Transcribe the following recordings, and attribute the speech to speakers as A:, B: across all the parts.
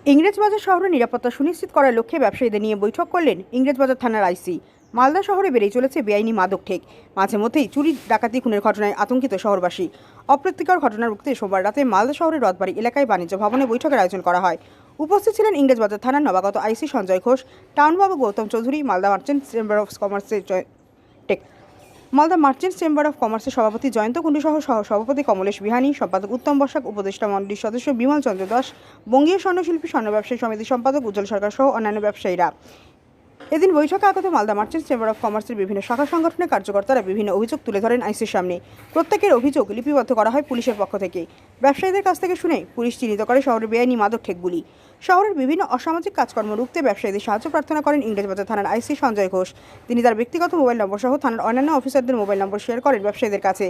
A: ইংরেজবাজার শহরে নিরাপত্তা সুনিশ্চিত করার লক্ষ্যে ব্যবসায়ীদের নিয়ে বৈঠক করলেন ইংরেজবাজার থানার আইসি। মালদা শহরে বেড়েই চলেছে বেআইনি মাদক ঠেক। মাঝে মধ্যেই চুরি ডাকাতি খুনের ঘটনায় আতঙ্কিত শহরবাসী। অপ্রীতিকর ঘটনা রুখতে সোমবার রাতে মালদা শহরের রথবাড়ি এলাকায় বাণিজ্য ভবনে বৈঠকের আয়োজন করা হয়। উপস্থিত ছিলেন ইংরেজবাজার থানার নবাগত আইসি সঞ্জয় ঘোষ, টাউনবাবু Gautam Chowdhury, Malda merchants chamber of কমার্সের সভাপতি জয়ন্ত কুণ্ডু সহ সভাপতি কমলেশ বিহানী, সম্পাদক উত্তম বসাক, উপদেষ্টা মণ্ডলীর সদস্য বিমল চন্দ্র দাস, বঙ্গীয় স্বর্ণশিল্পী স্বর্ণ ব্যবসায়ী সমিতির সম্পাদক উজ্জ্বল সরকার সহ অন্যান্য ব্যবসায়ীরা। এদিন বৈঠকে আগত মালদা মার্চেন্টস চেম্বার অফ কমার্সের বিভিন্ন শাখা সংগঠনের কার্যকর্তারা বিভিন্ন অভিযোগ তুলে ধরেন আইসির সামনে। প্রত্যেকের অভিযোগ লিপিবদ্ধ করা হয় পুলিশের পক্ষ থেকে। ব্যবসায়ীদের কাছ থেকে শুনে পুলিশ চিহ্নিত করে শহরের বেআইনি মাদক ঠেকগুলি। শহরের বিভিন্ন অসামাজিক কাজকর্ম রুখতে ব্যবসায়ীদের সাহায্য প্রার্থনা করেন ইংরেজবাজার থানার আইসি সঞ্জয় ঘোষ। তিনি তার ব্যক্তিগত মোবাইল নম্বর সহ থানার অন্যান্য অফিসারদের মোবাইল নম্বর শেয়ার করেন ব্যবসায়ীদের কাছে।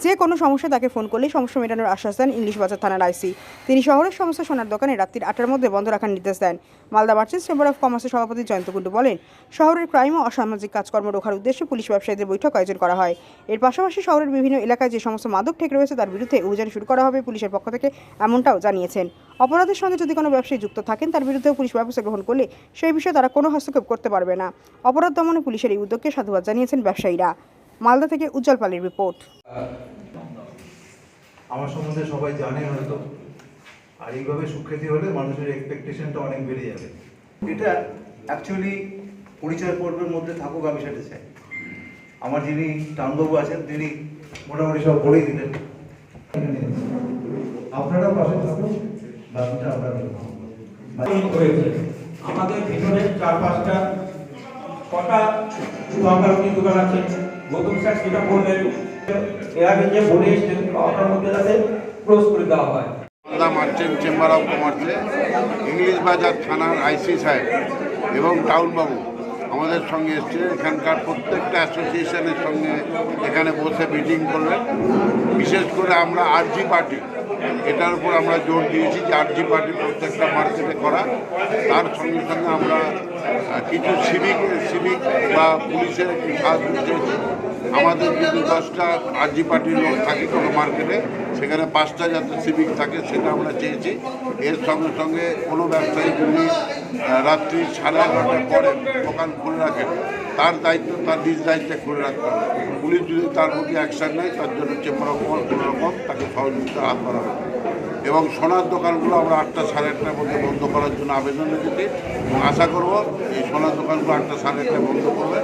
A: যে কোনো সমস্যা তাকে ফোন করলেই সমস্যা মেটানোর আশ্বাস দেন ইংলিশবাজার থানার আইসি। তিনি শহরের সমস্ত সোনার দোকানে রাত্রির 8টার মধ্যে বন্ধ রাখার নির্দেশ দেন। মালদা মার্চেন্টস চেম্বার অফ কমার্সের সভাপতি জয়ন্ত কুণ্ডু বলেন, শহরের ক্রাইম ও অসামাজিক কাজকর্ম রোখার উদ্দেশ্যে পুলিশ ব্যবসায়ীদের বৈঠক আয়োজন করা হয়। এর পাশাপাশি শহরের বিভিন্ন এলাকায় যে সমস্ত মাদক ঠেক রয়েছে তার বিরুদ্ধে অভিযান শুরু করা হবে পুলিশের পক্ষ থেকে, এমনটাও জানিয়েছেন। অপরাধের সঙ্গে যদি কোনো ব্যবসায়ী যুক্ত থাকেন তার বিরুদ্ধেও পুলিশ ব্যবস্থা গ্রহণ করলে সেই বিষয়ে তারা কোনো হস্তক্ষেপ করতে পারবে না। অপরাধ দমনে পুলিশের এই উদ্যোগকে সাধুবাদ জানিয়েছেন ব্যবসায়ীরা। মালদা থেকে উজ্জ্বল পালের রিপোর্ট।
B: আমার সম্বন্ধে সবাই জানে হয়তো, আর এইভাবে সুখ্যাতি হলে মানুষের এক্সপেকটেশনটা অনেক বেড়ে যাবে। এটা অ্যাকচুয়ালি পরিচয় পর্বের মধ্যে থাকুক, আমি সেটা চাই। আমার যিনি টাউনবাবু আছেন তিনি মোটামুটি সব বলেই দিলেন। আপনারা পাশে থাকুন, বাকিটা আপনাদের
C: আমাদের ভিতরে 4-5টা কটা দোকান আছে। গৌতম স্যার সেটা বললেন, এর আগে যে বলে এসছেন ওটার মধ্যে যাতে ক্লোজ করে দেওয়া হয়।
D: মালদা মার্চেন্ট চেম্বার অফ কমার্সে ইংলিশবাজার থানার আইসি সাহেব এবং টাউনবাবু আমাদের সঙ্গে এসছে। এখানকার প্রত্যেকটা অ্যাসোসিয়েশনের সঙ্গে এখানে বসে মিটিং করলেন। বিশেষ করে আমরা আরজি পার্টি, এটার উপর আমরা জোর দিয়েছি যে আরজি পার্টি প্রত্যেকটা মার্কেটে করা। তার সঙ্গে সঙ্গে আমরা কিছু সিভিক বা পুলিশের একটু সাহায্য চেয়েছি। আমাদের যদি 10টা আরজি পার্টির লোক থাকে কোনো মার্কেটে, সেখানে 5টা যাতে সিভিক থাকে সেটা আমরা চেয়েছি। এর সঙ্গে সঙ্গে কোনো ব্যবসায়ী যদি রাত্রি 11:30টার পরে দোকান খুলে রাখেন, তার দায়িত্ব তার নিজ দায়িত্বে খুলে রাখতে হবে। পুলিশ যদি তার প্রতি অ্যাকশান নেয় তার জন্য চেম্বার অফ কমার্স কোনো রকম তাকে সহযোগিতা হাত বাড়াবে। এবং সোনার দোকানগুলো আমরা 8টা 8:30টার মধ্যে বন্ধ করার জন্য আবেদন রেখেছি এবং আশা করব এই সোনার দোকানগুলো 8টা 8:30টায় বন্ধ করবে,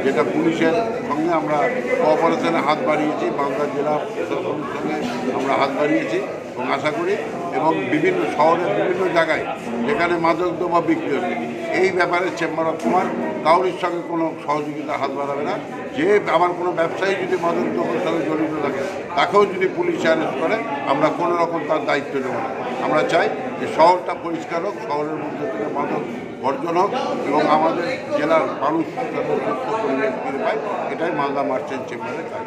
D: যেটা পুলিশের সঙ্গে আমরা কোঅপারেশনে হাত বাড়িয়েছি। মালদা জেলা প্রশাসনের সঙ্গে আমরা হাত বাড়িয়েছি এবং আশা করি এবং বিভিন্ন শহরের বিভিন্ন জায়গায় যেখানে মাদকদ্রব্য বিক্রি হচ্ছে এই ব্যাপারে চেম্বার অফ কমার্স কাউরির সঙ্গে কোনো সহযোগিতা হাত বাড়াবে না। যে আমার কোনো ব্যবসায়ী যদি মাদকদ্রব্যের সঙ্গে জড়িত থাকে তাকেও যদি পুলিশ অ্যারেস্ট করে আমরা কোনো রকম তার দায়িত্ব নেব না। আমরা চাই যে শহরটা পরিষ্কার হোক, শহরের মধ্যে থেকে মাদক বর্জন হোক এবং আমাদের জেলার মানুষ যাতে সুস্থ পরিবেশ ফিরে পায়, এটাই মালদা মার্চেন্ট চেম্বারের কাজ।